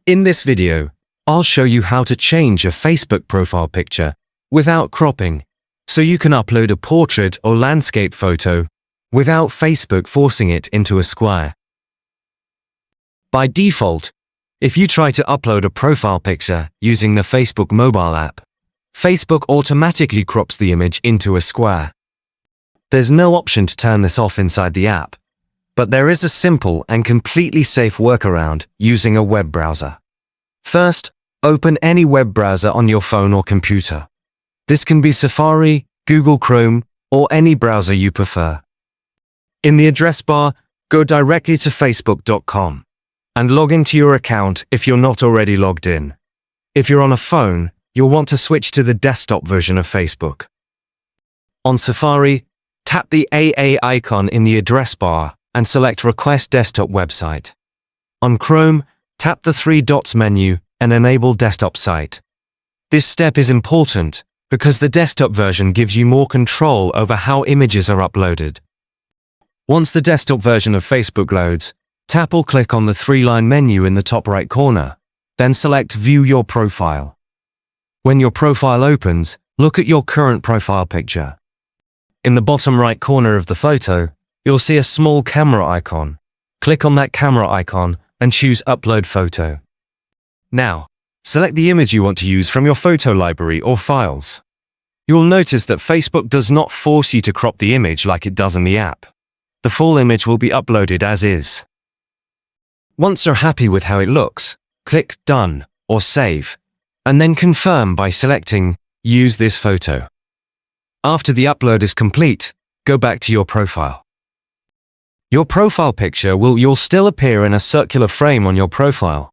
In this video, I'll show you how to change a Facebook profile picture without cropping, so you can upload a portrait or landscape photo without Facebook forcing it into a square. By default, if you try to upload a profile picture using the Facebook mobile app, Facebook automatically crops the image into a square. There's no option to turn this off inside the app, but there is a simple and completely safe workaround using a web browser. First, open any web browser on your phone or computer. This can be Safari, Google Chrome, or any browser you prefer. In the address bar, go directly to facebook.com and log into your account if you're not already logged in. If you're on a phone, you'll want to switch to the desktop version of Facebook. On Safari, tap the AA icon in the address bar and select Request Desktop Website. On Chrome, tap the three dots menu and enable Desktop Site. This step is important because the desktop version gives you more control over how images are uploaded. Once the desktop version of Facebook loads, tap or click on the three-line menu in the top right corner, then select View Your Profile. When your profile opens, look at your current profile picture. In the bottom right corner of the photo, you'll see a small camera icon. Click on that camera icon and choose Upload Photo. Now, select the image you want to use from your photo library or files. You'll notice that Facebook does not force you to crop the image like it does in the app. The full image will be uploaded as is. Once you're happy with how it looks, click Done or Save, and then confirm by selecting Use this photo. After the upload is complete, go back to your profile. Your profile picture will still appear in a circular frame on your profile,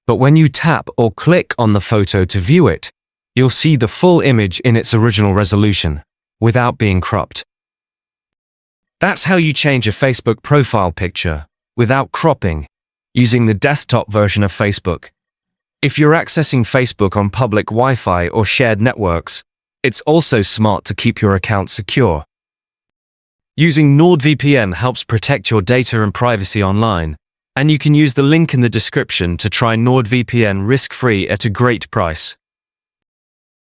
but when you tap or click on the photo to view it, you'll see the full image in its original resolution, without being cropped. That's how you change a Facebook profile picture, without cropping, using the desktop version of Facebook. If you're accessing Facebook on public Wi-Fi or shared networks, it's also smart to keep your account secure. Using NordVPN helps protect your data and privacy online, and you can use the link in the description to try NordVPN risk-free at a great price.